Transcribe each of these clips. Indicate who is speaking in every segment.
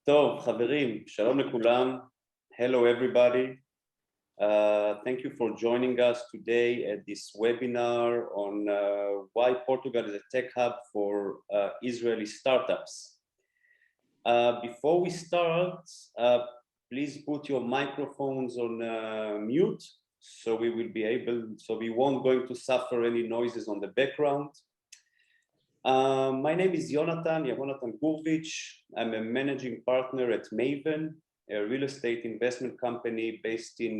Speaker 1: טוב, חברים, שלום לכולם. Hello everybody. Thank you for joining us today at this webinar on why Portugal is a tech hub for Israeli startups. Before we start, please put your microphones on mute so we will be able, so we won't going to suffer any noises on the background. My name is Yehonatan Gourvitch. I'm a managing partner at Maven, a real estate investment company based in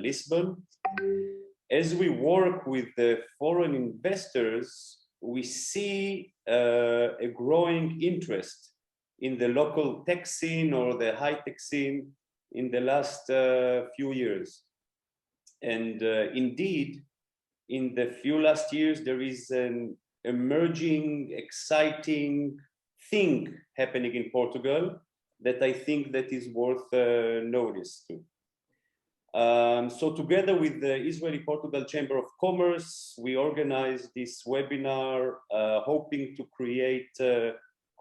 Speaker 1: Lisbon. As we work with the foreign investors, we see a growing interest in the local tech scene or the high-tech scene in the last few years. And indeed, in the few last years, there is an emerging, exciting thing happening in Portugal that I think that is worth notice too. So together with the Israel-Portugal Chamber of Commerce, we organized this webinar hoping to create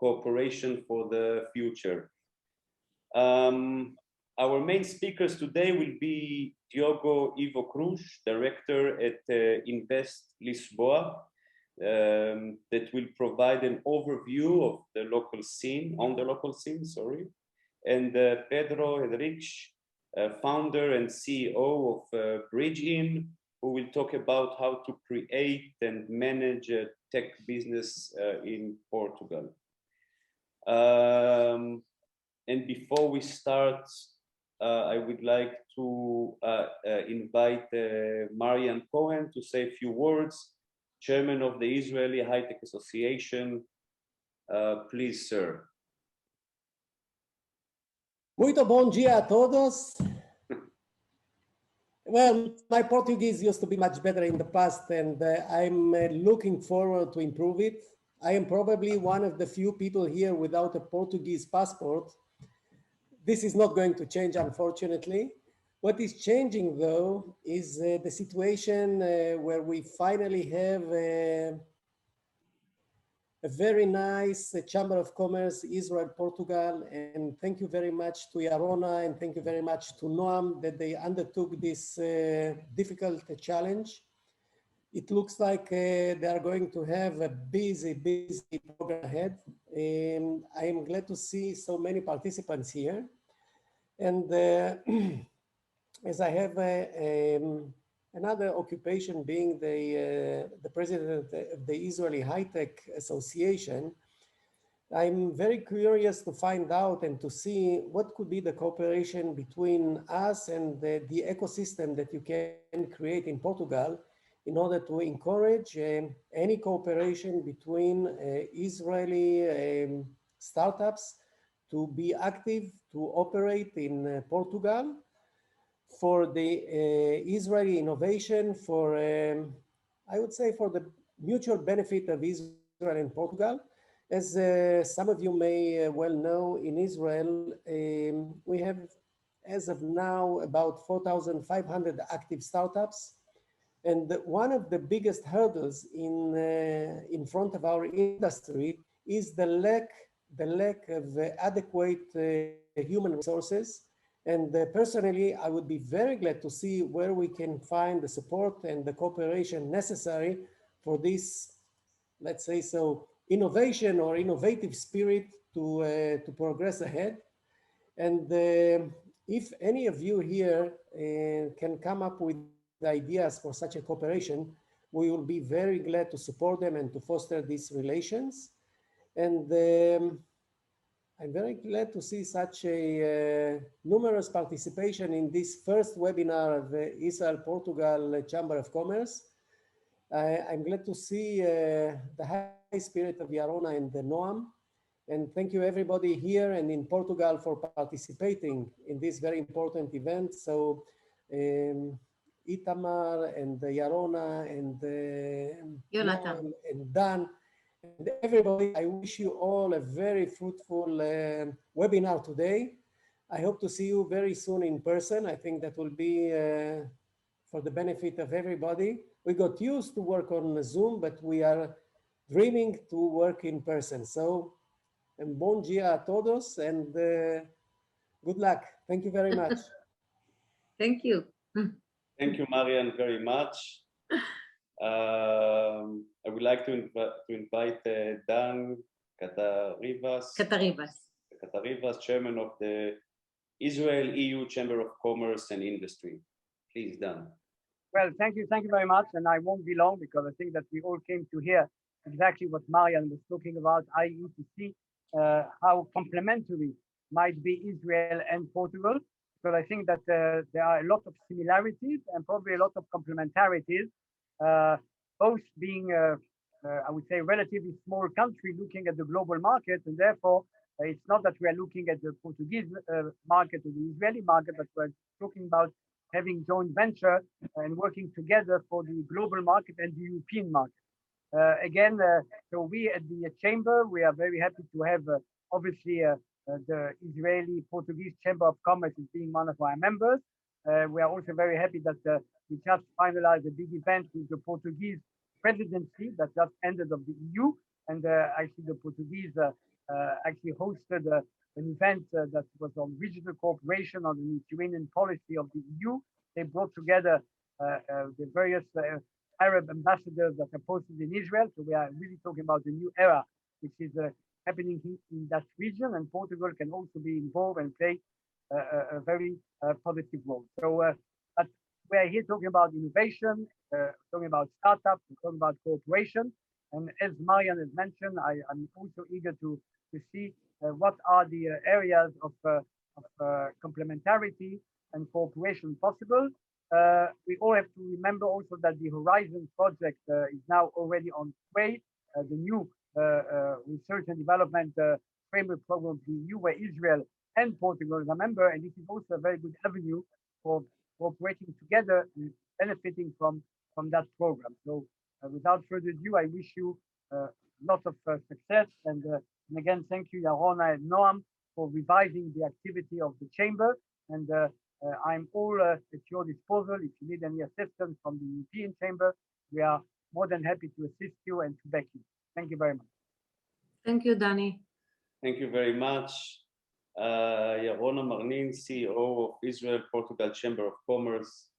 Speaker 1: cooperation for the future. Our main speakers today will be Diogo Cruz, director at InvestLisboa, that will provide an overview of the local scene, and Pedro Henriques, founder and CEO of Bridge-In, who will talk about how to create and manage a tech business in Portugal. And before we start, I would like to invite Marian Cohen to say a few words, Chairman of the Israeli High-Tech Association. Please, sir.
Speaker 2: Muito bom dia a todos. Well, my Portuguese used to be much better in the past, and I'm looking forward to improve it. I am probably one of the few people here without a Portuguese passport. This is not going to change, unfortunately. What is changing, though, is the situation where we finally have a very nice Chamber of Commerce, Israel-Portugal, and thank you very much to Yarona, and thank you very much to Noam that they undertook this difficult challenge. It looks like they are going to have a busy program ahead. I am glad to see so many participants here. And as I have another occupation being the president of the Israeli High-Tech Association, I'm very curious to find out and to see what could be the cooperation between us and the ecosystem that you can create in Portugal in order to encourage any cooperation between Israeli startups to be active, to operate in Portugal, for the Israeli innovation, for, I would say, for the mutual benefit of Israel and Portugal. As some of you may well know, in Israel, we have, as of now, about 4,500 active startups. And one of the biggest hurdles in front of our industry is the lack of adequate human resources. And personally, I would be very glad to see where we can find the support and the cooperation necessary for this, let's say so, innovation or innovative spirit to progress ahead. And if any of you here can come up with ideas for such a cooperation, we will be very glad to support them and to foster these relations. And I'm very glad to see such a numerous participation in this first webinar of the Israel-Portugal Chamber of Commerce. I'm glad to see the high spirit of Yarona and Noam. And thank you everybody here and in Portugal for participating in this very important event. So Itamar and Yarona and Yehonatan and Dan, and everybody, I wish you all a very fruitful webinar today. I hope to see you very soon in person. I think that will be for the benefit of everybody. We got used to work on Zoom, but we are dreaming to work in person. So and bom dia a todos, and good luck. Thank you very much.
Speaker 3: Thank you.
Speaker 1: Thank you, Marian, very much. I would like to invite Dan Catarivas, Chairman of the Israel-EU Chamber of Commerce and Industry. Please, Dan.
Speaker 4: Well, thank you very much, and I won't be long because I think that we all came to hear exactly what Marian was talking about, i.e. to see how complementary might be Israel and Portugal, because I think that there are a lot of similarities and probably a lot of complementarities, both being, I would say, relatively small country looking at the global market, and therefore it's not that we are looking at the Portuguese market or the Israeli market, but we're talking about having joint venture and working together for the global market and the European market. So we at the Chamber, we are very happy to have obviously the Israeli-Portuguese Chamber of Commerce is being one of our members. We are also very happy that we just finalized a big event with the Portuguese presidency that just ended of the EU. And actually the Portuguese actually hosted an event that was on regional cooperation on the Mediterranean policy of the EU. They brought together the various Arab ambassadors that are posted in Israel. So we are really talking about the new era, which is happening in that region, and Portugal can also be involved and play a very positive role. So but we are here talking about innovation, talking about startups, talking about cooperation. And as Marian has mentioned, I'm also eager to see what are the areas of complementarity and cooperation possible. We all have to remember also that the Horizon project is now already on way. The new research and development framework program of the EU, where Israel and Portugal is a member, and this is also a very good avenue for cooperating together and benefiting from that program. So without further ado, I wish you lots of success, and again, thank you, Yarona and Noam, for revising the activity of the Chamber, and I'm all at your disposal. If you need any assistance from the European Chamber, we are more than happy to assist you and to back you. Thank you very much.
Speaker 3: Thank you, Danny.
Speaker 1: Thank you very much. Yarona Marnin, CEO of Israel-Portugal Chamber of Commerce.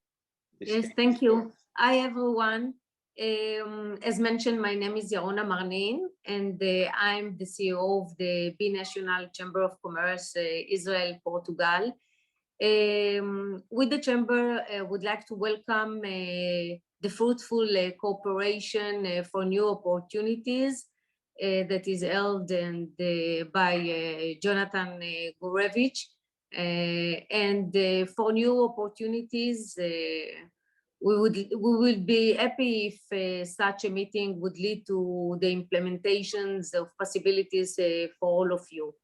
Speaker 3: Yes, thank you. Hi, everyone. As mentioned, my name is Yarona Marnin, and I'm the CEO of the Binational Chamber of Commerce, Israel-Portugal. With the Chamber, would like to welcome the fruitful cooperation for new opportunities that is held by Yehonatan Gourvitch. And for new opportunities, we will be happy if such a meeting would lead to the implementations of possibilities for all of you.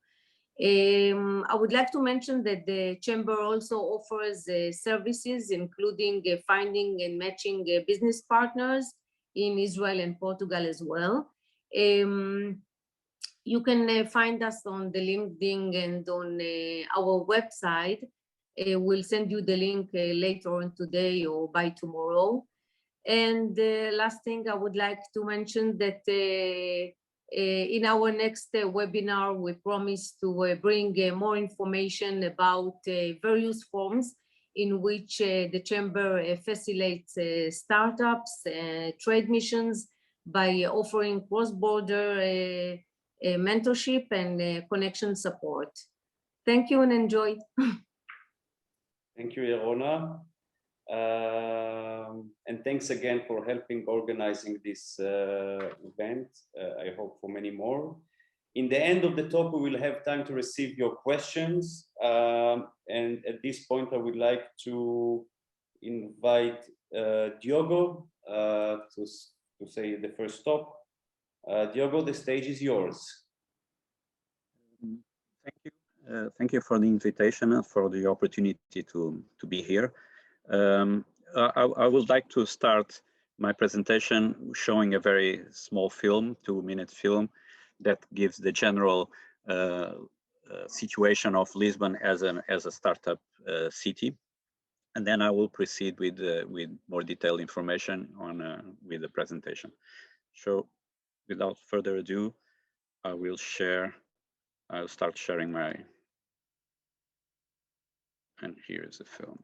Speaker 3: I would like to mention that the Chamber also offers services, including finding and matching business partners in Israel and Portugal as well. You can find us on the LinkedIn and on our website. We'll send you the link later on today or by tomorrow. And the last thing I would like to mention that in our next webinar, we promise to bring more information about various forms in which the Chamber facilitates startups, trade missions by offering cross-border mentorship and connection support. Thank you and enjoy.
Speaker 1: Thank you, Yarona. And thanks again for helping organizing this event. I hope for many more. In the end of the talk, we will have time to receive your questions. And at this point, I would like to invite Diogo to say the first stop. Diogo, the stage is yours.
Speaker 5: Thank you. Thank you for the invitation and for the opportunity to be here. I would like to start my presentation showing a very small film, 2-minute film, that gives the general situation of Lisbon as a startup city, and then I will proceed with more detailed information on with the presentation. So, without further ado, I will share I'll start sharing my, and here's the film.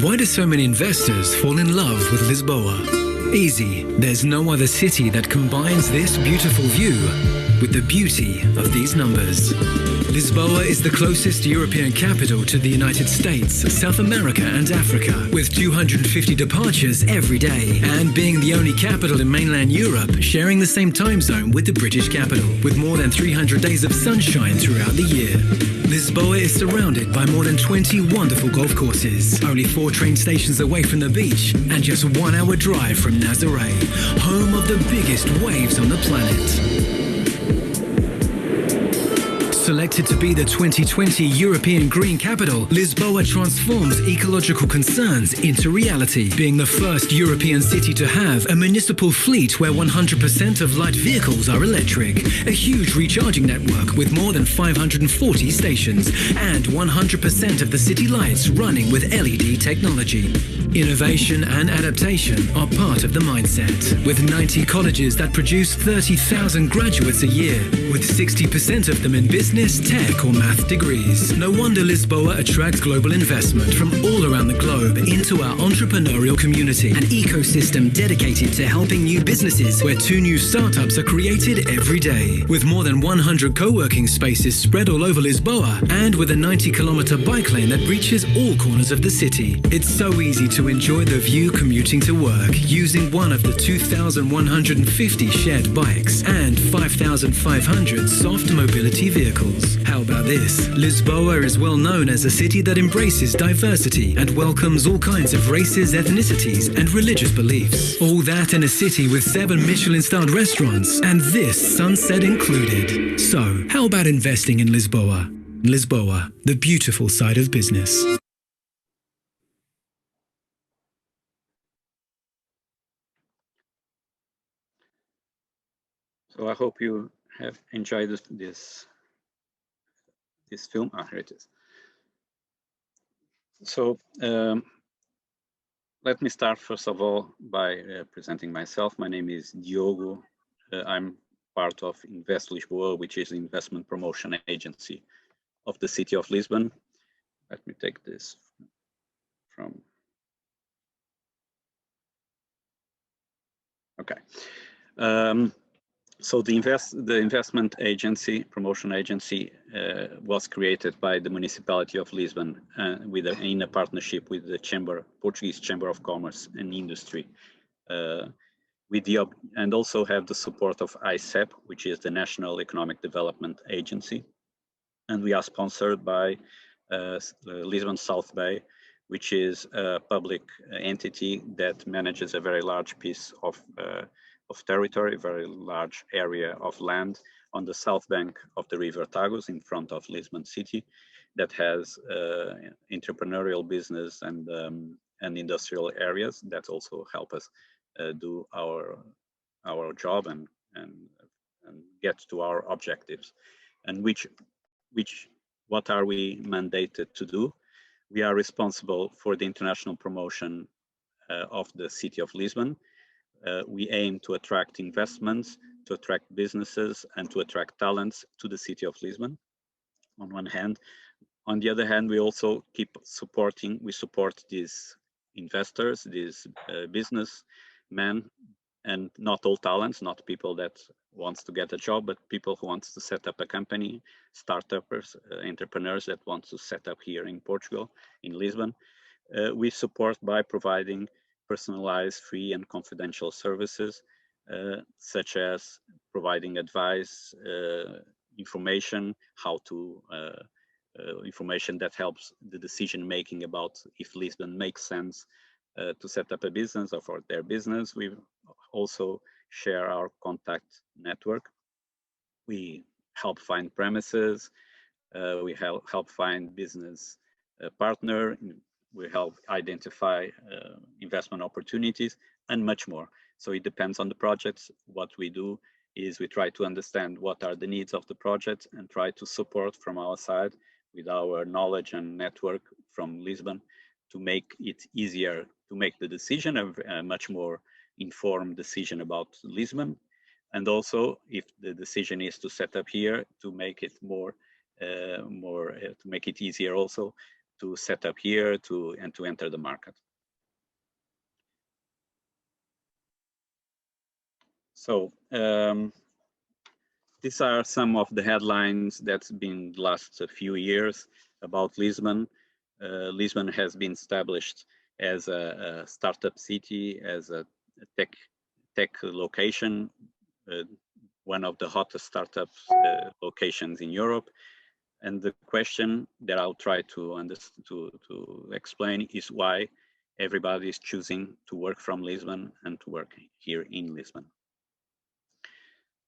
Speaker 6: Why do so many investors fall in love with Lisboa? Easy. There's no other city that combines this beautiful view with the beauty of these numbers. Lisboa is the closest European capital to the United States, South America and Africa, with 250 departures every day, and being the only capital in mainland Europe sharing the same time zone with the British capital, with more than 300 days of sunshine throughout the year. Lisboa is surrounded by more than 20 wonderful golf courses, only 4 train stations away from the beach, and just 1 hour drive from Nazaré, home of the biggest waves on the planet. Selected to be the 2020 European Green Capital, Lisboa transforms ecological concerns into reality, being the first European city to have a municipal fleet where 100% of light vehicles are electric, a huge recharging network with more than 540 stations, and 100% of the city lights running with LED technology. Innovation and adaptation are part of the mindset, with 90 colleges that produce 30,000 graduates a year, with 60% of them in business, tech or math degrees. No wonder Lisboa attracts global investment from all around the globe into our entrepreneurial community, an ecosystem dedicated to helping new businesses where 2 new startups are created every day. With more than 100 co-working spaces spread all over Lisboa, and with a 90-kilometer bike lane that reaches all corners of the city. It's so easy to enjoy the view commuting to work using one of the 2,150 shared bikes and 5,500 soft mobility vehicles. How about this? Lisboa is well known as a city that embraces diversity and welcomes all kinds of races, ethnicities and religious beliefs. All that in a city with 7 Michelin-starred restaurants, and this sunset included. So, how about investing in Lisboa? Lisboa, the beautiful side of business.
Speaker 5: So I hope you have enjoyed this film. Here it is. So let me start first of all by presenting myself. My name is Diogo. I'm part of InvestLisboa, which is the investment promotion agency of the city of Lisbon. Let me take this from. Okay. So the investment agency, promotion agency, was created by the municipality of Lisbon in a partnership with the Portuguese Chamber of Commerce and Industry, and also have the support of ICEP, which is the National Economic Development Agency, and we are sponsored by Lisbon South Bay, which is a public entity that manages a very large piece of territory, very large area of land on the south bank of the River Tagus in front of Lisbon city, that has entrepreneurial business and industrial areas that also help us do our job and get to our objectives. And what are we mandated to do? We are responsible for the international promotion of the city of Lisbon. We aim to attract investments, to attract businesses, and to attract talents to the city of Lisbon, on one hand. On the other hand, we also we support these investors, these businessmen, and not all talents, not people that wants to get a job, but people who wants to set up a company, startups, entrepreneurs that want to set up here in Portugal, in Lisbon. We support by providing personalized, free and confidential services, such as providing advice, information, information that helps the decision making about if Lisbon makes sense to set up a business or for their business. We also share our contact network. We help find premises. We help find business partner. We help identify investment opportunities and much more. So it depends on the projects. What we do is we try to understand what are the needs of the project and try to support from our side with our knowledge and network from Lisbon to make it easier to make the decision, a much more informed decision about Lisbon, and also if the decision is to set up here, to make it to make it easier also to set up here and to enter the market. So these are some of the headlines that's been the last few years about Lisbon. Lisbon has been established as a startup city, as a tech location, one of the hottest startup locations in Europe. And the question that I'll try to explain is why everybody is choosing to work from Lisbon and to work here in Lisbon.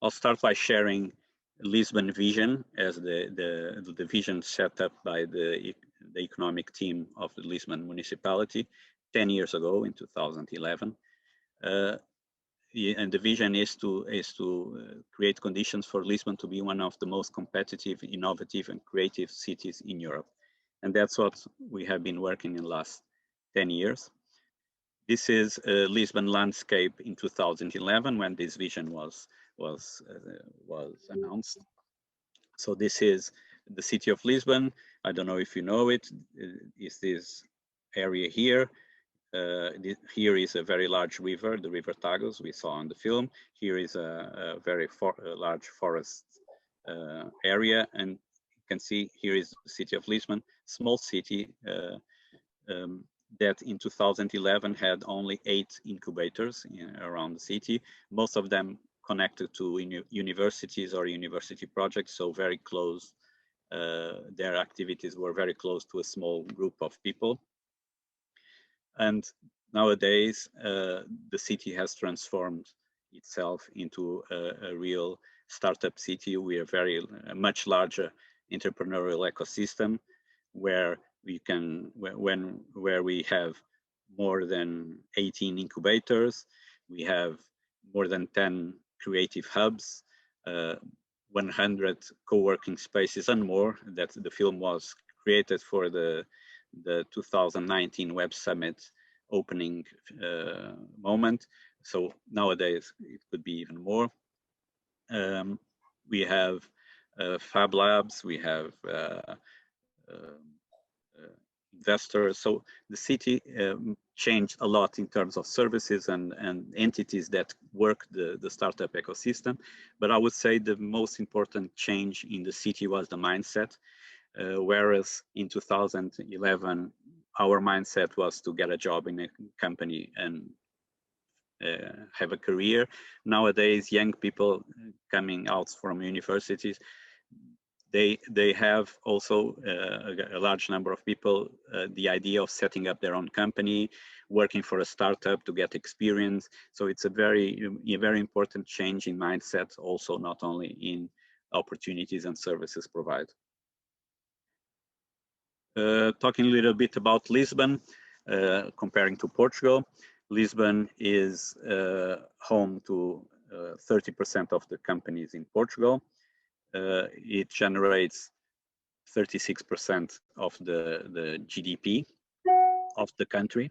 Speaker 5: I'll start by sharing Lisbon vision as the vision set up by the economic team of the Lisbon municipality 10 years ago in 2011. And the vision is to create conditions for Lisbon to be one of the most competitive, innovative, and creative cities in Europe. And that's what we have been working in the last 10 years. This is a Lisbon landscape in 2011 when this vision was announced. So this is the city of Lisbon. I don't know if you know it. Is this area here? Here is a very large river, the River Tagus we saw on the film. Here is a very large forest area, and you can see here is the city of Lisbon, small city that in 2011 had only 8 incubators around the city, most of them connected to universities or university projects, so very close. Their activities were very close to a small group of people. And nowadays, the city has transformed itself into a real startup city. We are a much larger entrepreneurial ecosystem where we have more than 18 incubators. We have more than 10 creative hubs, 100 co-working spaces and more. That the film was created for the 2019 Web Summit opening moment. So nowadays it could be even more. We have Fab Labs, we have investors. So the city changed a lot in terms of services and entities that work the startup ecosystem. But I would say the most important change in the city was the mindset. Whereas in 2011, our mindset was to get a job in a company and have a career. Nowadays, young people coming out from universities, they have also a large number of people the idea of setting up their own company, working for a startup to get experience. So it's a very important change in mindset, also not only in opportunities and services provided. Talking a little bit about Lisbon, comparing to Portugal. Lisbon is home to 30% of the companies in Portugal. It generates 36% of the GDP of the country.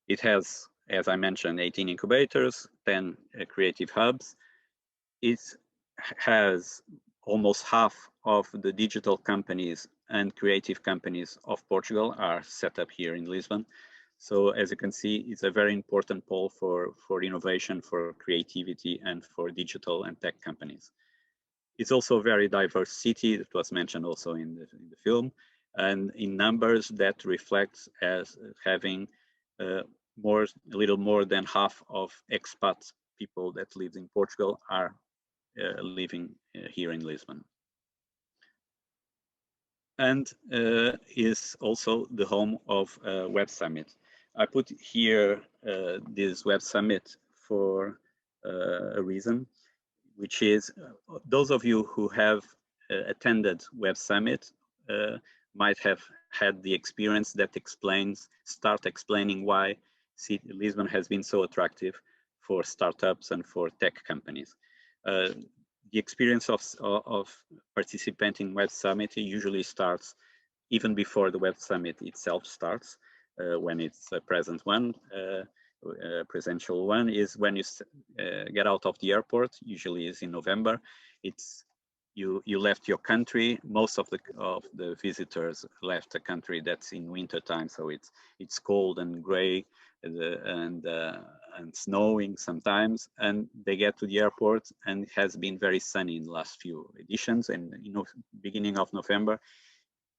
Speaker 5: It has, as I mentioned, 18 incubators, 10 creative hubs. It has almost half of the digital companies and creative companies of Portugal are set up here in Lisbon. So as you can see, it's a very important pole for innovation, for creativity, and for digital and tech companies. It's also a very diverse city that was mentioned also in the film, and in numbers that reflects as having a little more than half of expat people that live in Portugal are living here in Lisbon. And is also the home of Web Summit. I put here this Web Summit for a reason, which is those of you who have attended Web Summit might have had the experience that start explaining why Lisbon has been so attractive for startups and for tech companies. The experience of participating in Web Summit usually starts even before the Web Summit itself starts, when it's a present one. presential one, is when you get out of the airport. Usually is in November. It's you left your country. Most of the visitors left the country. That's in winter time, so it's cold and gray and snowing sometimes, and they get to the airport, and it has been very sunny in the last few editions. And beginning of November,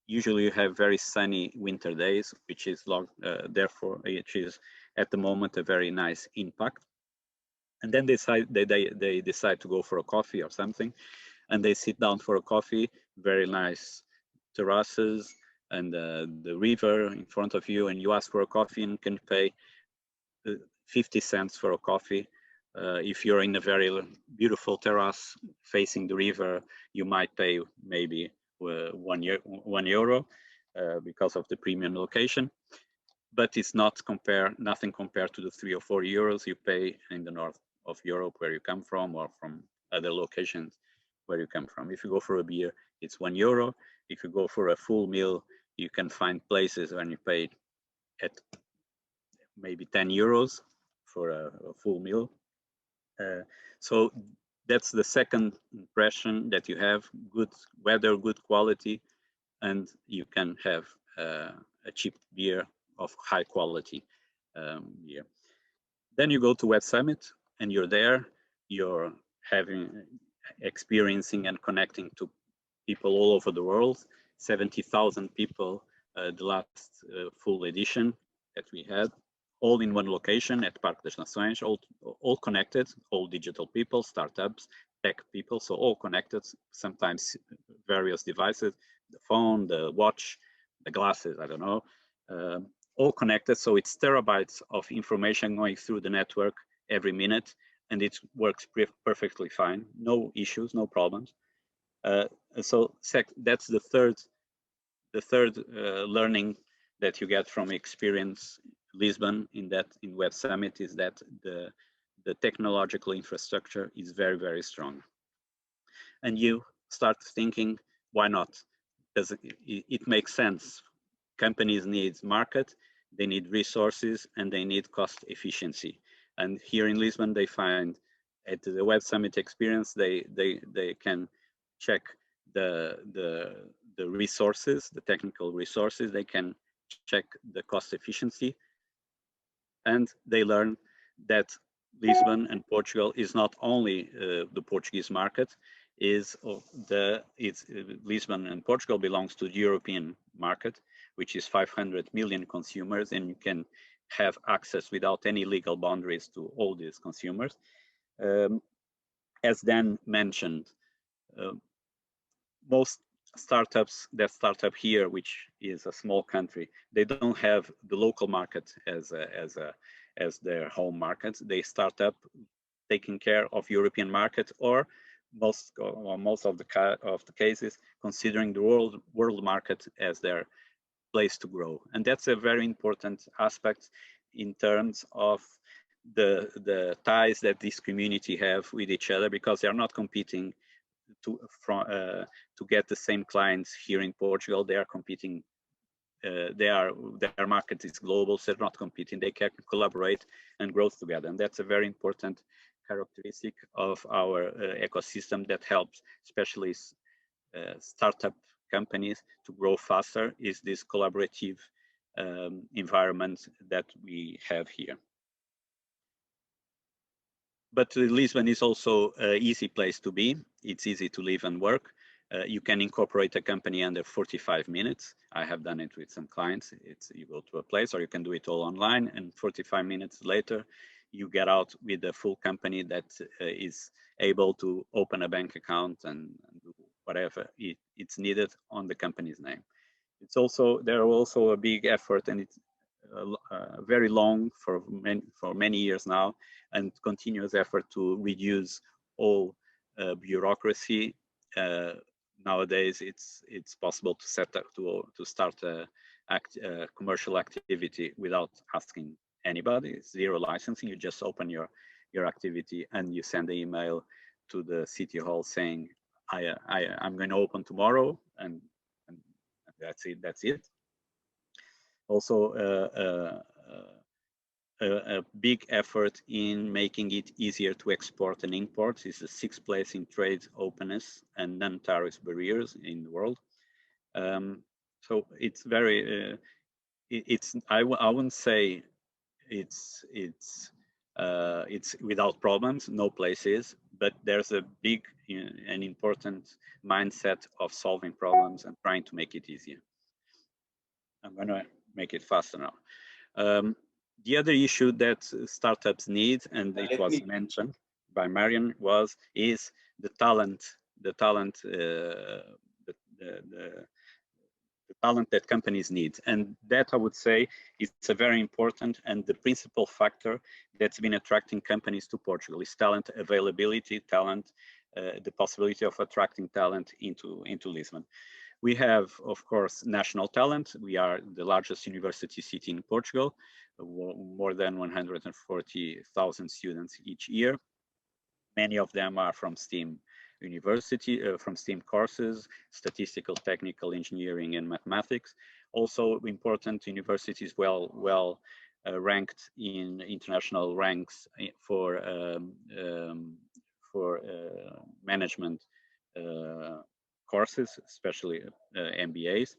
Speaker 5: usually you have very sunny winter days, which is therefore which is at the moment a very nice impact. And then they decide to go for a coffee or something, and they sit down for a coffee. Very nice terraces and the river in front of you, and you ask for a coffee and can pay 50 cents for a coffee. If you're in a very beautiful terrace facing the river, you might pay maybe €1 because of the premium location, but it's nothing compared to the €3 or €4 you pay in the north of Europe where you come from, or from other locations where you come from. If you go for a beer, it's €1. If you go for a full meal, you can find places when you pay at maybe €10 for a full meal. So that's the second impression, that you have good weather, good quality, and you can have a cheap beer of high quality beer. Then you go to Web Summit, and you're there. You're experiencing and connecting to people all over the world. 70,000 people, the last full edition that we had, all in one location at Parque das Nações, all connected, all digital people, startups, tech people, so all connected, sometimes various devices, the phone, the watch, the glasses, I don't know, all connected. So it's terabytes of information going through the network every minute, and it works perfectly fine. No issues, no problems. So that's the third learning that you get from Experience Lisbon in Web Summit, is that the technological infrastructure is very, very strong. And you start thinking, why not? Because it makes sense. Companies need market, they need resources, and they need cost efficiency. And here in Lisbon, they find at the Web Summit Experience, they can check the resources, the technical resources. They can check the cost efficiency, and they learn that Lisbon and Portugal is not only the Portuguese market. Lisbon and Portugal belongs to the European market, which is 500 million consumers, and you can have access without any legal boundaries to all these consumers. As Dan mentioned, most startups that start up here, which is a small country, they don't have the local market as their home market. They start up taking care of European market, or most of the cases considering the world market as their place to grow. And that's a very important aspect in terms of the ties that this community have with each other, because they are not competing to get the same clients here in Portugal. They are competing. Their market is global, so they're not competing. They can collaborate and grow together, and that's a very important characteristic of our ecosystem that helps, especially startup companies, to grow faster. Is this collaborative environment that we have here. But Lisbon is also an easy place to be. It's easy to live and work. You can incorporate a company under 45 minutes. I have done it with some clients. You go to a place, or you can do it all online, and 45 minutes later, you get out with a full company that is able to open a bank account and do whatever it's needed on the company's name. There are also a big effort, and it's very long for many years now, and continuous effort to reduce all bureaucracy. Nowadays, it's possible to start a commercial activity without asking anybody. It's zero licensing. You just open your activity, and you send an email to the city hall saying, I'm going to open tomorrow, and that's it. Also, a big effort in making it easier to export and import. It's the 6th place in trade openness and non-tariff barriers in the world. So it's very, I wouldn't say it's without problems. No place is, but there's a big and important mindset of solving problems and trying to make it easier. I'm going to make it faster now. The other issue that startups need, and it was mentioned by Marian, is the talent that companies need, and that I would say is a very important and the principal factor that's been attracting companies to Portugal is talent availability, the possibility of attracting talent into Lisbon. We have, of course, national talent. We are the largest university city in Portugal, more than 140,000 students each year. Many of them are from STEAM university, from STEAM courses, statistical, technical, engineering, and mathematics. Also important universities well ranked in international ranks for management courses, especially MBAs.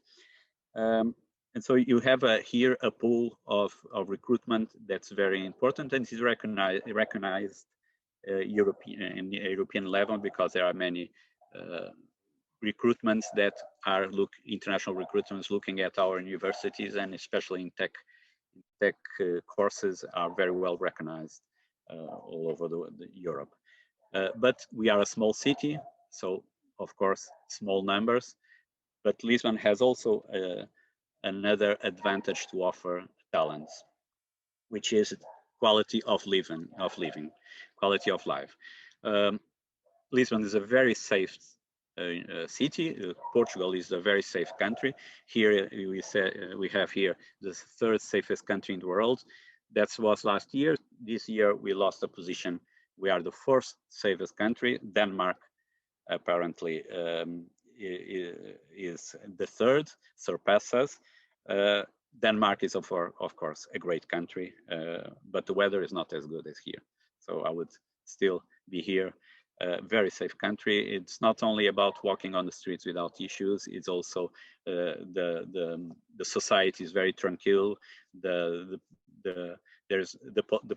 Speaker 5: And so you have here a pool of recruitment that's very important and is recognized European level, because there are many recruitments that are international recruitments looking at our universities, and especially in tech courses are very well recognized all over Europe. But we are a small city, so of course small numbers, but Lisbon has also another advantage to offer talents, which is quality of living, quality of life. Lisbon is a very safe city. Portugal is a very safe country. Here we have here the 3rd safest country in the world. That was last year. This year we lost a position. We are the 4th safest country. Denmark apparently is the 3rd, surpasses us. Denmark is of course a great country, but the weather is not as good as here. So I would still be here. Very safe country. It's not only about walking on the streets without issues. It's also the society is very tranquil. The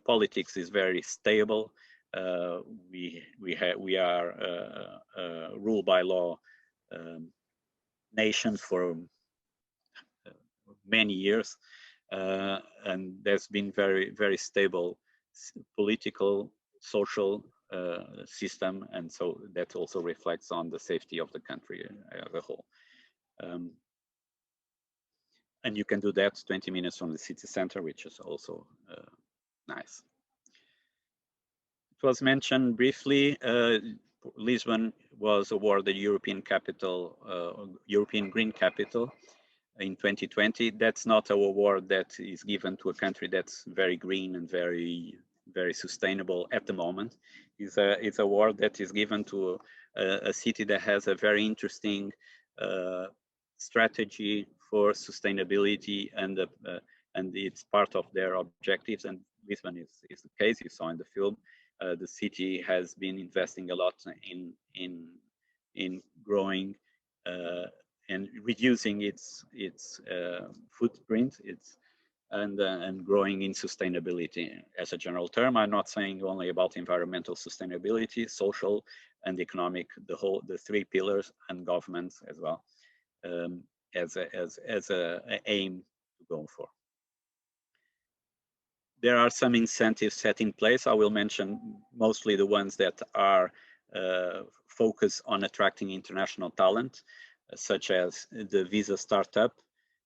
Speaker 5: politics is very stable. We are ruled by law nation for many years, and there's been very stable political, social system, and so that also reflects on the safety of the country as a whole. And you can do that 20 minutes from the city center, which is also nice. It was mentioned briefly, Lisbon was awarded European Green Capital in 2020. That's not an award that is given to a country that's very green and very sustainable at the moment. It's an award that is given to a city that has a very interesting strategy for sustainability, and it's part of their objectives. And Lisbon is the case. You saw in the film. The city has been investing a lot in growing and reducing its footprint, and growing in sustainability as a general term. I'm not saying only about environmental sustainability, social and economic, the 3 pillars, and governance as well, as a aim to go for. There are some incentives set in place. I will mention mostly the ones that are focused on attracting international talent, such as the visa startup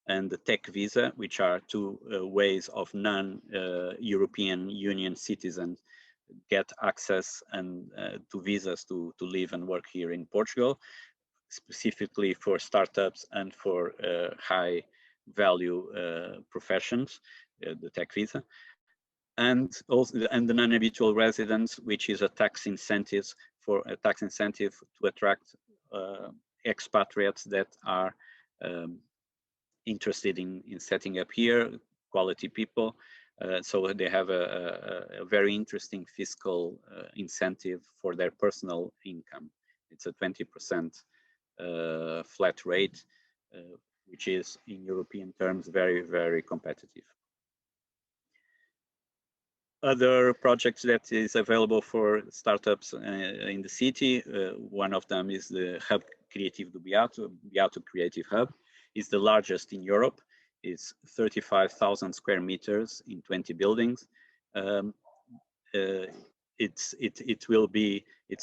Speaker 5: and the tech visa, which are 2 ways of non-European Union citizens get access and to visas to live and work here in Portugal, specifically for startups and for high value professions, the tech visa. And also the non-habitual residence, which is a tax incentive to attract expatriates that are interested in setting up here, quality people, So they have a very interesting fiscal incentive for their personal income. It's a 20% flat rate, which is in European terms very, very competitive. Other projects that is available for startups in the city, one of them is the Hub Creativo do Beato Creative Hub. It's the largest in Europe. It's 35,000 square meters in 20 buildings. It's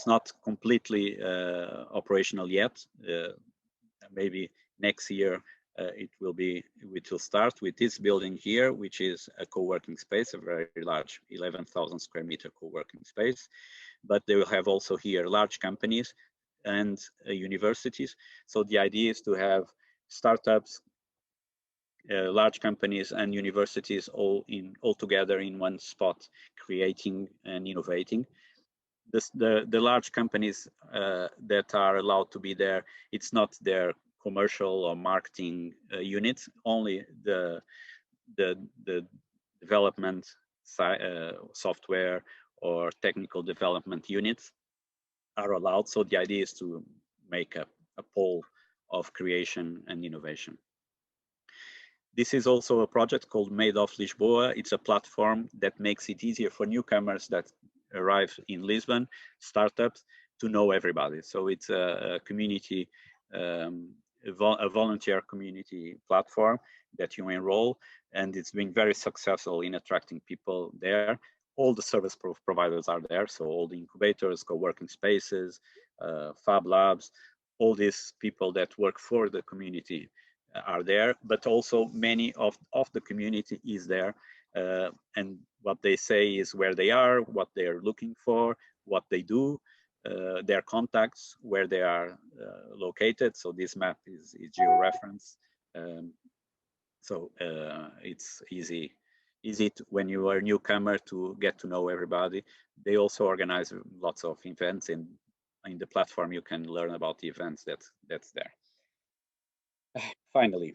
Speaker 5: not completely operational yet. Maybe next year it will start with this building here, which is a co-working space, a very large 11,000 square meter co-working space. But they will have also here large companies and universities. So the idea is to have startups, large companies and universities all together in one spot, creating and innovating. The large companies that are allowed to be there, it's not their commercial or marketing units, only the development software or technical development units are allowed. So the idea is to make a pole of creation and innovation. This is also a project called InvestLisboa. It's a platform that makes it easier for newcomers that arrive in Lisbon, startups, to know everybody. So it's a community, a volunteer community platform that you enroll, and it's been very successful in attracting people there. All the service providers are there, so all the incubators, co-working spaces, fab labs, all these people that work for the community are there, but also many of the community is there, and what they say is where they are, what they are looking for, what they do, their contacts, where they are located. So this map is geo-referenced, so it's easy when you are a newcomer to get to know everybody. They also organize lots of events, and in the platform you can learn about the events that's there. Finally,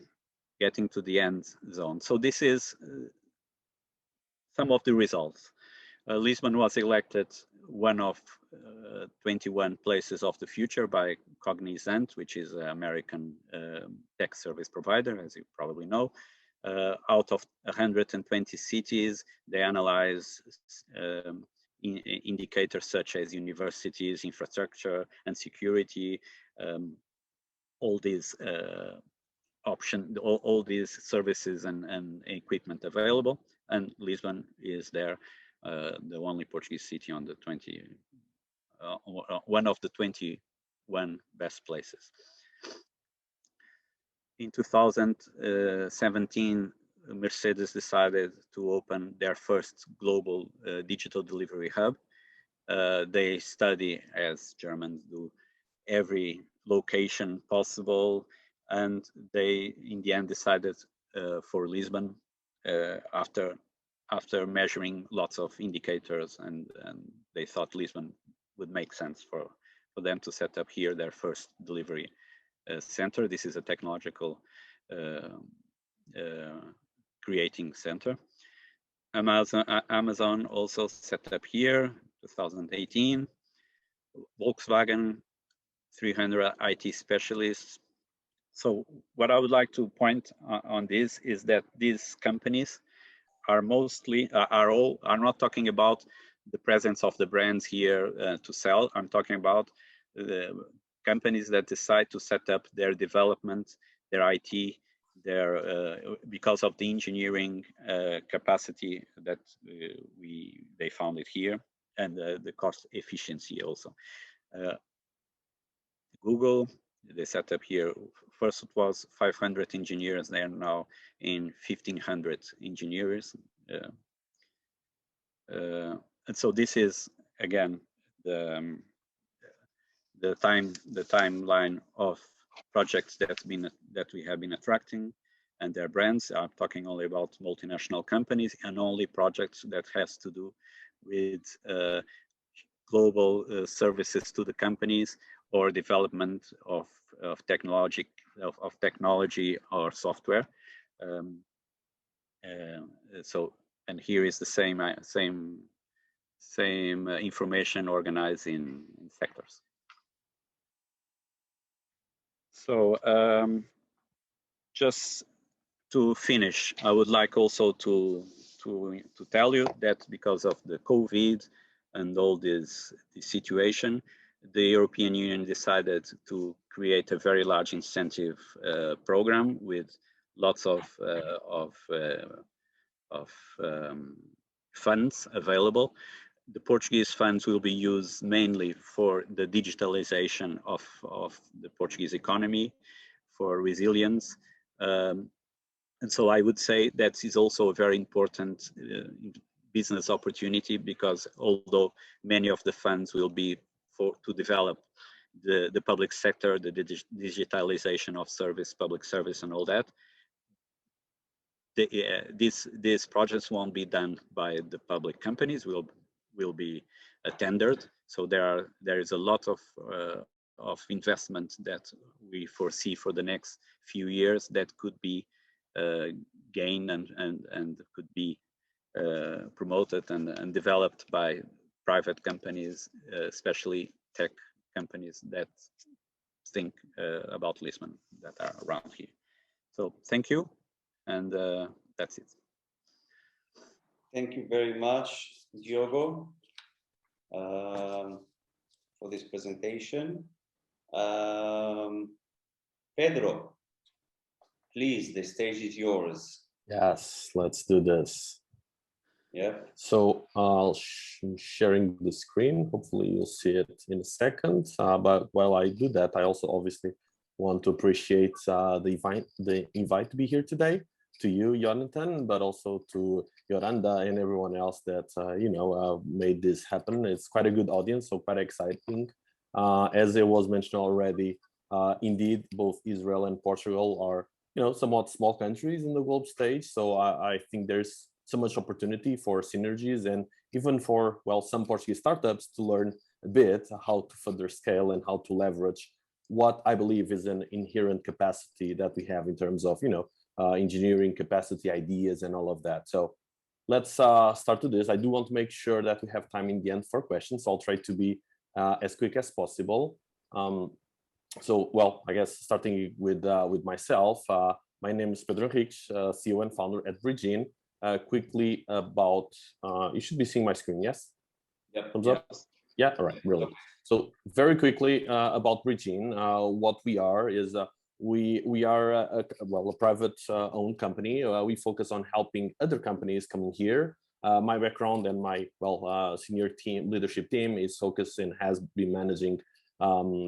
Speaker 5: getting to the end zone. So this is some of the results. Lisbon was elected one of 21 places of the future by Cognizant, which is an American tech service provider, as you probably know. Out of 120 cities, they analyze indicators such as universities, infrastructure, and security. All these all these services and equipment available, and Lisbon is there, the only Portuguese city on the one of the 21 best places. In 2017, Mercedes decided to open their first global digital delivery hub. They study, as Germans do, every location possible, and they in the end decided for Lisbon after measuring lots of indicators, and they thought Lisbon would make sense for them to set up here their first delivery center. This is a technological creating center. Amazon also set up here 2018. Volkswagen, 300 IT specialists. So what I would like to point on this is that these companies are mostly are not talking about the presence of the brands here to sell. I'm talking about the companies that decide to set up their development, their IT, because of the engineering capacity that they found it here, and the cost efficiency also. Google, they set up here. First it was 500 engineers. They are now in 1,500 engineers. And so this is again the timeline of projects that we have been attracting, and their brands. I'm talking only about multinational companies and only projects that has to do with global services to the companies or development of technology or software. So and here is the same information organized in sectors. So just to finish, I would like also to tell you that because of the COVID and all this situation, the European Union decided to create a very large incentive program with lots of funds available. The Portuguese funds will be used mainly for the digitalization of the Portuguese economy, for resilience. And so I would say that is also a very important business opportunity, because although many of the funds will be to develop the public sector, the digitalization of public service and all that, these projects won't be done by the public companies, will be tendered. So there is a lot of investment that we foresee for the next few years that could be gained and could be promoted and developed by private companies, especially tech companies that think about Lisbon, that are around here. So thank you, and that's it.
Speaker 1: Thank you very much, Diogo, for this presentation. Pedro, please, the stage is yours.
Speaker 7: Yes, let's do this.
Speaker 1: Yeah.
Speaker 7: So I'm sharing the screen. Hopefully you'll see it in a second. But while I do that, I also obviously want to appreciate the invite to be here today, to you, Yehonatan, but also to Yoranda and everyone else that made this happen. It's quite a good audience, so quite exciting. As it was mentioned already, indeed, both Israel and Portugal are somewhat small countries in the globe stage. So I think there's so much opportunity for synergies, and even for, well, some Portuguese startups to learn a bit how to further scale and how to leverage what I believe is an inherent capacity that we have in terms of, engineering capacity, ideas, and all of that. So let's start to this. I do want to make sure that we have time in the end for questions. So I'll try to be as quick as possible. So, well, I guess starting with myself, my name is Pedro Henriques, CEO and founder at Bridgin. Quickly about, you should be seeing my screen, yes?
Speaker 1: Yep.
Speaker 7: Thumbs up? Yeah, all right, brilliant. So very quickly about Bridgin, what we are is we are a private owned company. We focus on helping other companies coming here. My background and my senior leadership team is focused and has been managing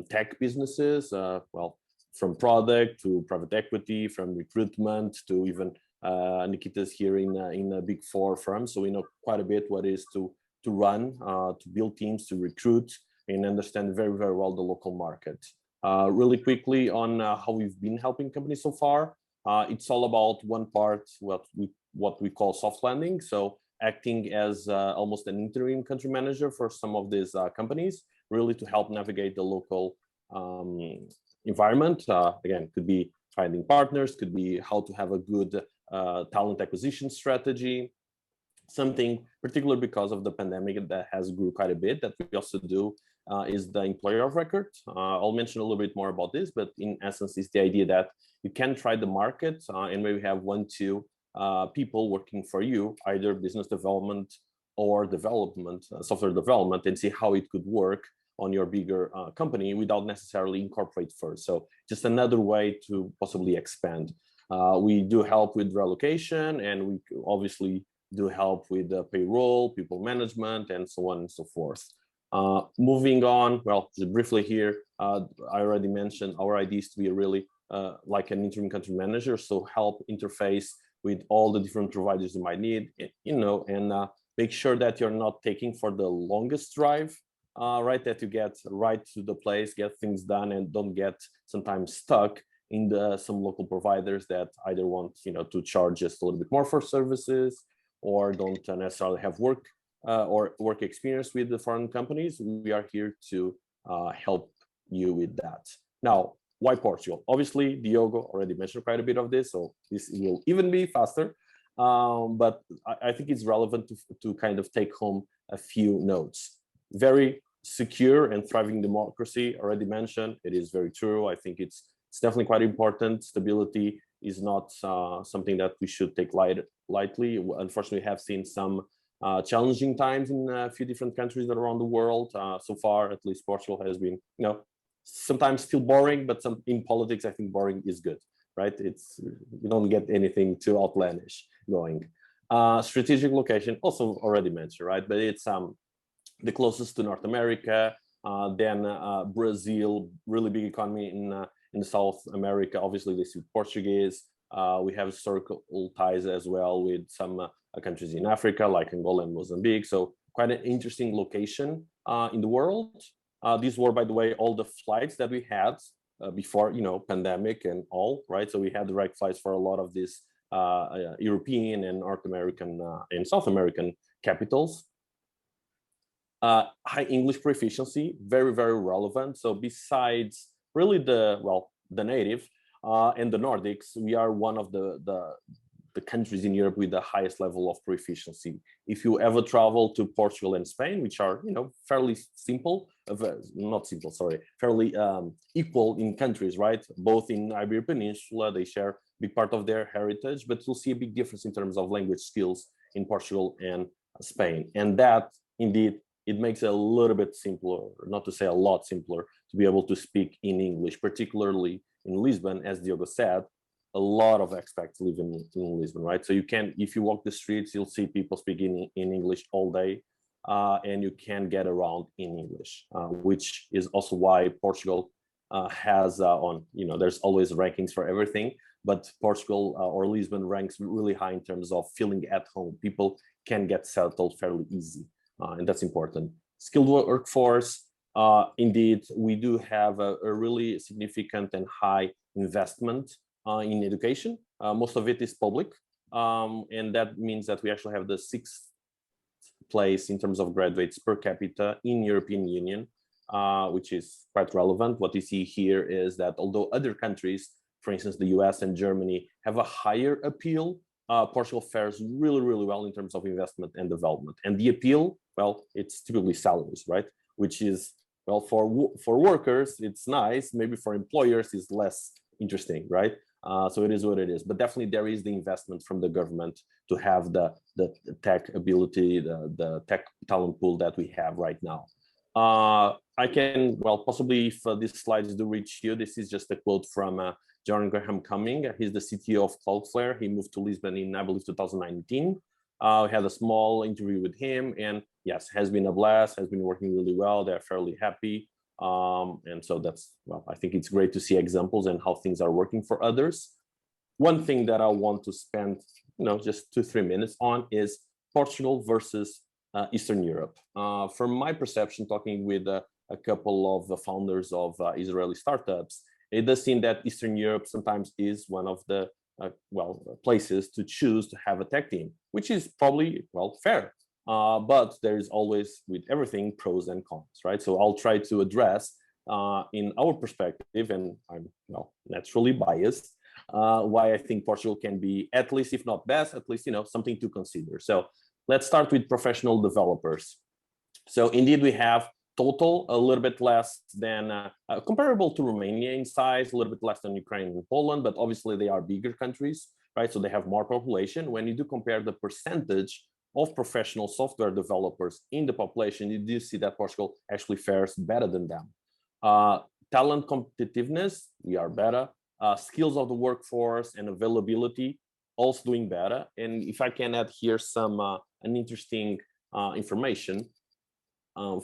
Speaker 7: tech businesses, from product to private equity, from recruitment to even Nikita's here in a big four firm. So we know quite a bit what it is to run, to build teams, to recruit, and understand very, very well the local market. Really quickly on how we've been helping companies so far. It's all about one part, what we call soft landing. So acting as almost an interim country manager for some of these companies, really to help navigate the local environment. Again, could be finding partners, could be how to have a good talent acquisition strategy. Something particular because of the pandemic that has grew quite a bit that we also do is the employer of record. I'll mention a little bit more about this, but in essence, it's the idea that you can try the market and maybe have 1-2 people working for you, either business development or development, software development, and see how it could work on your bigger company without necessarily incorporate first. So just another way to possibly expand. We do help with relocation, and we obviously do help with the payroll, people management, and so on and so forth. Moving on, well, just briefly here, I already mentioned our idea is to be really like an interim country manager, so help interface with all the different providers you might need, and make sure that you're not taking for the longest drive, right? That you get right to the place, get things done, and don't get sometimes stuck in some local providers that either want to charge just a little bit more for services, or don't necessarily have work experience with the foreign companies. We are here to help you with that. Now, why Portugal? Obviously, Diogo already mentioned quite a bit of this, so this will even be faster. but I think it's relevant to kind of take home a few notes. Very secure and thriving democracy, already mentioned. It is very true. I think it's definitely quite important. Stability is not something that we should take lightly. Unfortunately, we have seen some challenging times in a few different countries around the world. So far, at least Portugal has been, sometimes feel boring, but in politics, I think boring is good, right? You don't get anything too outlandish going. Strategic location, also already mentioned, right? But it's the closest to North America, then Brazil, really big economy in South America. Obviously, they speak Portuguese. We have historical ties as well with some countries in Africa, like Angola and Mozambique. So quite an interesting location in the world. These were, by the way, all the flights that we had before, pandemic and all, right? So we had direct flights for a lot of these European and North American and South American capitals. High English proficiency, very, very relevant. So besides really the native and the Nordics, we are one of the countries in Europe with the highest level of proficiency. If you ever travel to Portugal and Spain, which are fairly fairly equal in countries, right? Both in Iberian Peninsula, they share a big part of their heritage, but you'll see a big difference in terms of language skills in Portugal and Spain. And that indeed, it makes it a little bit simpler, not to say a lot simpler, to be able to speak in English, particularly in Lisbon, as Diogo said. A lot of expats live in Lisbon, right? So you can, if you walk the streets, you'll see people speaking in English all day, and you can get around in English, which is also why Portugal has there's always rankings for everything, but Portugal or Lisbon ranks really high in terms of feeling at home. People can get settled fairly easy, and that's important. Skilled workforce, indeed, we do have a really significant and high investment in education. Most of it is public, and that means that we actually have the 6th place in terms of graduates per capita in European Union, which is quite relevant. What you see here is that although other countries, for instance, the US and Germany, have a higher appeal, Portugal fares really, really well in terms of investment and development. And the appeal, well, it's typically salaries, right? Which is, well, for workers, it's nice. Maybe for employers, it's less interesting, right? So it is what it is. But definitely there is the investment from the government to have the tech ability, the tech talent pool that we have right now. I can, possibly if these slides do reach you, this is just a quote from John Graham Cumming. He's the CTO of Cloudflare. He moved to Lisbon in, I believe, 2019. We had a small interview with him, and yes, has been a blast, has been working really well. They're fairly happy. And so that's, I think it's great to see examples and how things are working for others. One thing that I want to spend, just 2-3 minutes on is Portugal versus Eastern Europe. From my perception, talking with a couple of the founders of Israeli startups, it does seem that Eastern Europe sometimes is one of the places to choose to have a tech team, which is probably, fair. But there is always, with everything, pros and cons, right? So I'll try to address in our perspective, and I'm naturally biased, why I think Portugal can be, at least if not best, at least something to consider. So let's start with professional developers. So indeed, we have total a little bit less than comparable to Romania in size, a little bit less than Ukraine and Poland, but obviously they are bigger countries, right? So they have more population. When you do compare the percentage of professional software developers in the population, you do see that Portugal actually fares better than them. Talent competitiveness, we are better. Skills of the workforce and availability, also doing better. And if I can add here some an interesting information,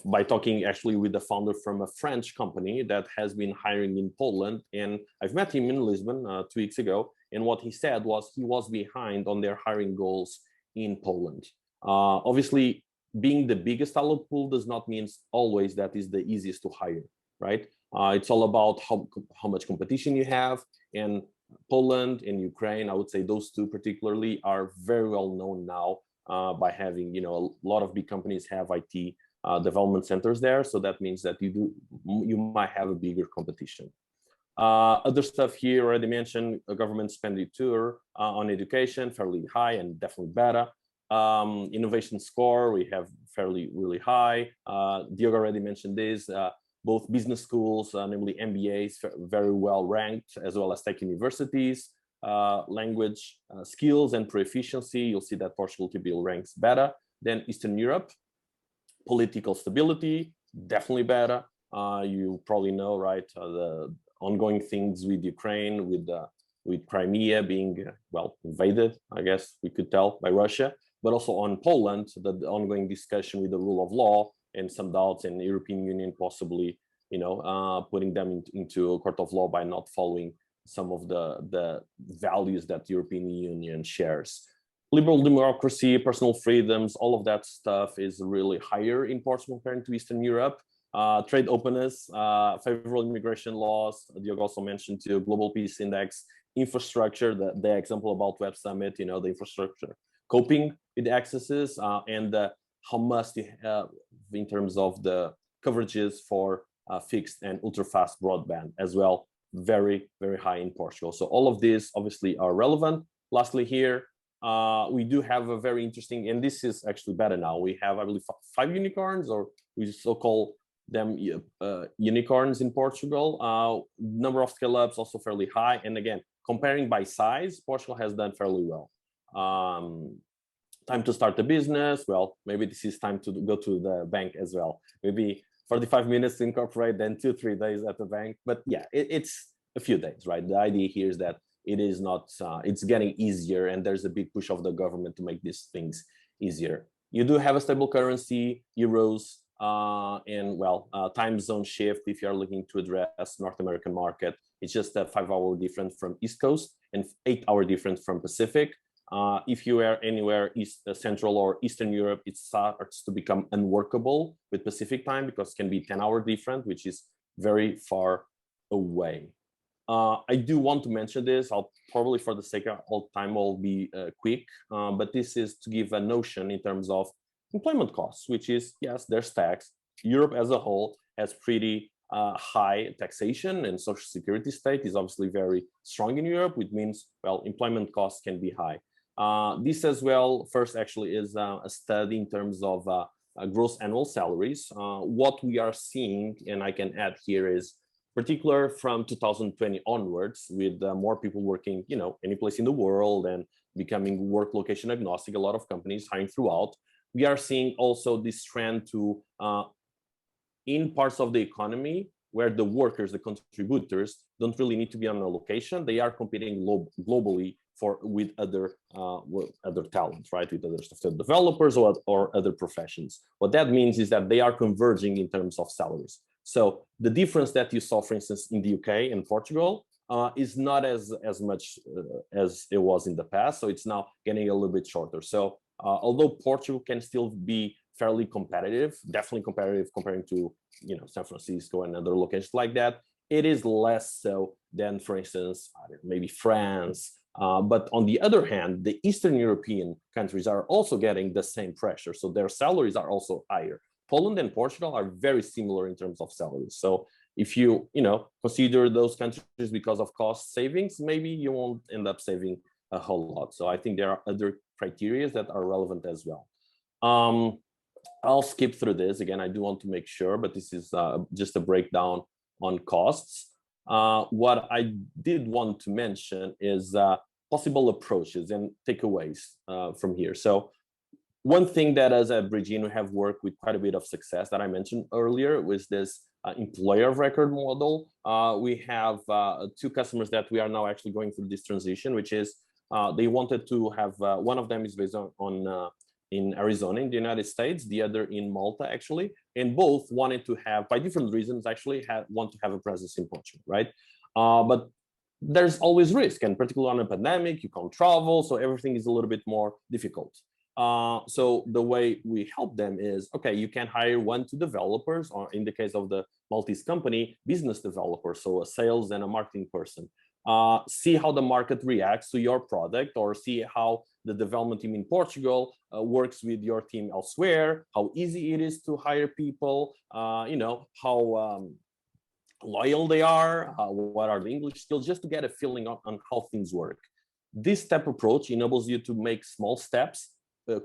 Speaker 7: by talking actually with the founder from a French company that has been hiring in Poland. And I've met him in Lisbon 2 weeks ago. And what he said was he was behind on their hiring goals in Poland. Obviously, being the biggest talent pool does not mean always that is the easiest to hire, right? It's all about how much competition you have. And Poland and Ukraine, I would say those two particularly are very well known now by having, a lot of big companies have IT development centers there. So that means that you might have a bigger competition. Other stuff here already mentioned, government expenditure on education, fairly high and definitely better. Innovation score, we have really high. Diogo already mentioned this. Both business schools, namely MBAs, very well ranked, as well as tech universities. Language skills and proficiency, you'll see that Portugal typically ranks better than Eastern Europe. Political stability, definitely better. You probably know, right, the ongoing things with Ukraine, with Crimea being, well, invaded, I guess we could tell, by Russia, but also on Poland, the ongoing discussion with the rule of law and some doubts in the European Union possibly, putting them into a court of law by not following some of the values that the European Union shares. Liberal democracy, personal freedoms, all of that stuff is really higher in Portugal compared to Eastern Europe. Trade openness, favorable immigration laws, Diogo also mentioned too, global peace index, infrastructure, the example about Web Summit, the infrastructure coping with the accesses, and how much you have in terms of the coverages for fixed and ultra fast broadband as well, very high in Portugal. So all of these obviously are relevant. Lastly here, we do have a very interesting, and this is actually better now, we have, I believe, 5 unicorns, or we so-call them unicorns in Portugal. Number of scale-ups also fairly high, and again, comparing by size, Portugal has done fairly well. Time to start a business, well, maybe this is time to go to the bank as well. Maybe 45 minutes to incorporate, then 2-3 days at the bank. But yeah, it's a few days, right? The idea here is that it is not, it's getting easier, and there's a big push of the government to make these things easier. You do have a stable currency, euros, and well, time zone shift. If you're looking to address North American market, it's just a 5-hour difference from East Coast and 8-hour difference from Pacific. If you are anywhere Central or Eastern Europe, it starts to become unworkable with Pacific time because it can be 10-hour different, which is very far away. I do want to mention this. I'll probably, for the sake of time, I'll be quick, but this is to give a notion in terms of employment costs, which is, yes, there's tax. Europe as a whole has pretty high taxation, and social security state is obviously very strong in Europe, which means, well, employment costs can be high. This as well, first actually is a study in terms of gross annual salaries. What we are seeing, and I can add here, is particular from 2020 onwards, with more people working, any place in the world and becoming work location agnostic, a lot of companies hiring throughout. We are seeing also this trend to, in parts of the economy where the workers, the contributors, don't really need to be on a location. They are competing globally with other talents, right? With other software developers or other professions. What that means is that they are converging in terms of salaries. So the difference that you saw, for instance, in the UK and Portugal is not as much as it was in the past. So it's now getting a little bit shorter. So although Portugal can still be fairly competitive, definitely competitive comparing to San Francisco and other locations like that, it is less so than, for instance, maybe France. But on the other hand, the Eastern European countries are also getting the same pressure. So their salaries are also higher. Poland and Portugal are very similar in terms of salaries. So if you, consider those countries because of cost savings, maybe you won't end up saving a whole lot. So I think there are other criteria that are relevant as well. I'll skip through this. Again, I do want to make sure, but this is just a breakdown on costs. What I did want to mention is possible approaches and takeaways from here. So one thing that as at Bridgin we have worked with quite a bit of success that I mentioned earlier was this employer of record model. We have 2 customers that we are now actually going through this transition, which is they wanted to have, one of them is based on in Arizona in the United States, the other in Malta actually, and both wanted to have, by different reasons actually, want to have a presence in Portugal, right? But there's always risk, and particularly on a pandemic, you can't travel, so everything is a little bit more difficult. So the way we help them is, okay, you can hire 1-2 developers, or in the case of the Maltese company, business developers, so a sales and a marketing person. See how the market reacts to your product, or see how the development team in Portugal works with your team elsewhere, how easy it is to hire people, how loyal they are, what are the English skills, just to get a feeling on how things work. This step approach enables you to make small steps,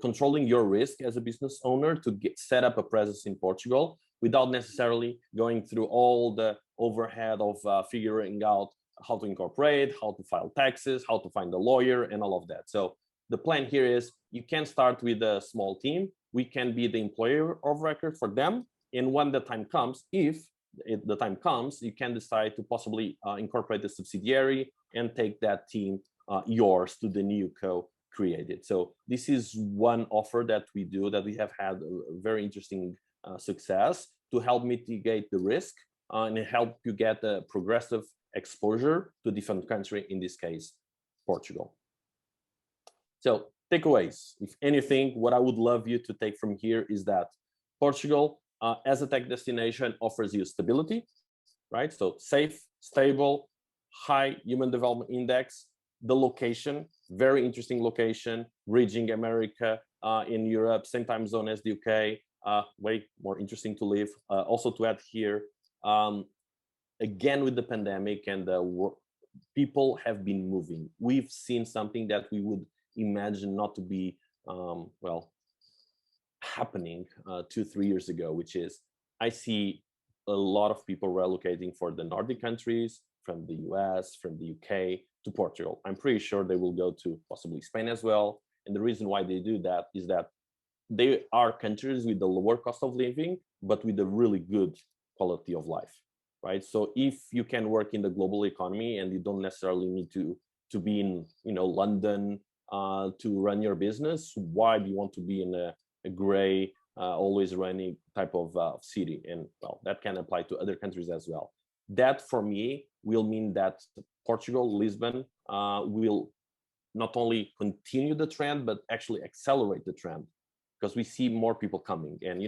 Speaker 7: controlling your risk as a business owner to set up a presence in Portugal without necessarily going through all the overhead of figuring out how to incorporate, how to file taxes, how to find a lawyer, and all of that. So the plan here is you can start with a small team. We can be the employer of record for them. And when the time comes, the time comes, you can decide to possibly incorporate the subsidiary and take that team yours to the new co created. So this is one offer that we do that we have had a very interesting success to help mitigate the risk and help you get a progressive exposure to different country, in this case, Portugal. So takeaways, if anything, what I would love you to take from here is that Portugal, as a tech destination, offers you stability, right? So safe, stable, high human development index, the location, very interesting location, bridging America in Europe, same time zone as the UK, way more interesting to live. Also to add here, again, with the pandemic and the people have been moving. We've seen something that we would imagine not to be, well, happening 2-3 years ago, which is I see a lot of people relocating for the Nordic countries, from the US, from the UK to Portugal. I'm pretty sure they will go to possibly Spain as well. And the reason why they do that is that they are countries with the lower cost of living, but with a really good quality of life, right? So if you can work in the global economy and you don't necessarily need to be in, London to run your business, why do you want to be in a gray, always running type of city? And well, that can apply to other countries as well. That for me will mean that Portugal, Lisbon will not only continue the trend, but actually accelerate the trend, because we see more people coming. And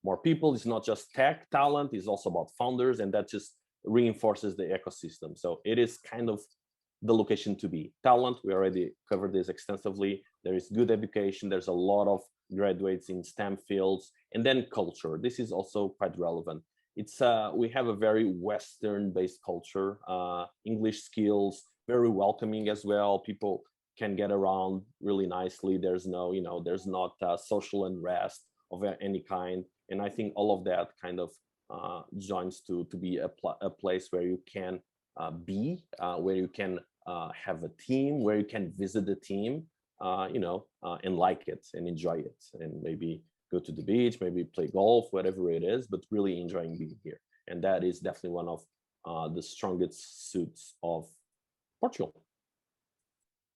Speaker 7: more people is not just tech talent, it's also about founders, and that just reinforces the ecosystem. So it is kind of the location to be. Talent, we already covered this extensively. There is good education, there's a lot of graduates in STEM fields, and then culture. This is also quite relevant. It's we have a very Western-based culture, English skills, very welcoming as well. People can get around really nicely. There's no, there's not social unrest of any kind. And I think all of that kind of joins to be a place where you can be, where you can have a team, where you can visit the team, and like it and enjoy it, and maybe go to the beach, maybe play golf, whatever it is, but really enjoying being here. And that is definitely one of the strongest suits of Portugal.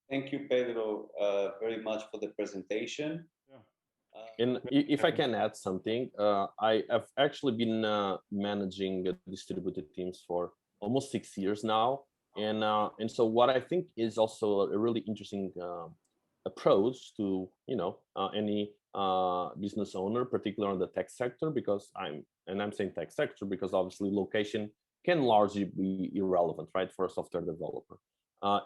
Speaker 1: Thank you, Pedro, very much for the presentation.
Speaker 7: And if I can add something, I have actually been managing distributed teams for almost 6 years now. And so what I think is also a really interesting approach to, any business owner, particularly on the tech sector, because I'm saying tech sector because obviously location can largely be irrelevant, right, for a software developer.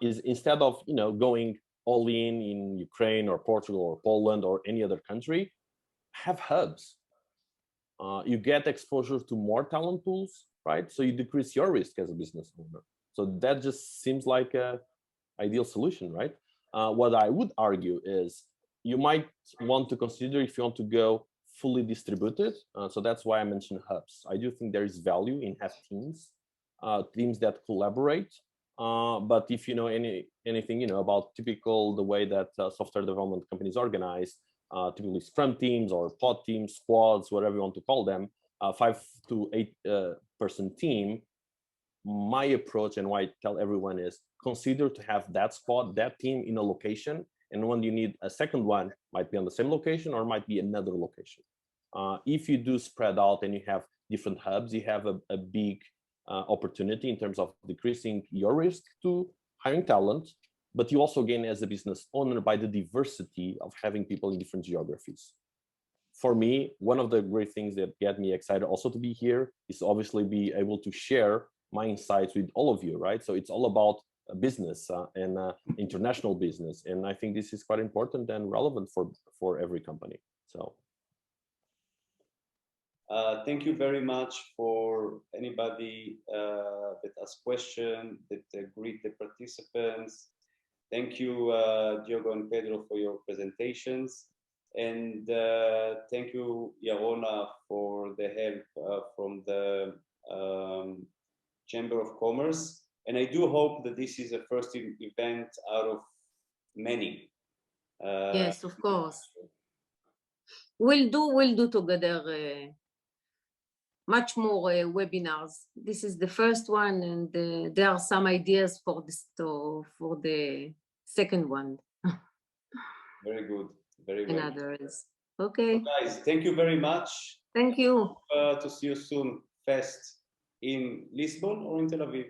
Speaker 7: Is instead of going all in Ukraine or Portugal or Poland or any other country, have hubs. You get exposure to more talent pools, right? So you decrease your risk as a business owner. So that just seems like a ideal solution, right? What I would argue is you might want to consider if you want to go fully distributed. So that's why I mentioned hubs. I do think there is value in have teams that collaborate. But if you know anything, about typical the way that software development companies organize, typically scrum teams or pod teams, squads, whatever you want to call them, 5 to 8 person team, my approach and why I tell everyone is consider to have that squad, that team in a location. And when you need a second one, might be on the same location or might be another location. If you do spread out and you have different hubs, you have a big opportunity in terms of decreasing your risk to hiring talent, but you also gain as a business owner by the diversity of having people in different geographies. For me, one of the great things that get me excited also to be here is obviously be able to share my insights with all of you, right? So it's all about business and international business. And I think this is quite important and relevant for every company. So.
Speaker 1: Thank you very much for anybody that asked questions, that greet the participants. Thank you, Diogo and Pedro, for your presentations. And thank you, Yarona, for the help from the Chamber of Commerce. And I do hope that this is the first event out of many.
Speaker 3: Yes, of course. We'll do together much more webinars. This is the first one, and there are some ideas for the second one.
Speaker 1: Very good. Very well.
Speaker 3: And others. Okay.
Speaker 1: So guys, thank you very much.
Speaker 3: Thank you.
Speaker 1: To see you soon, fast in Lisbon or in Tel Aviv.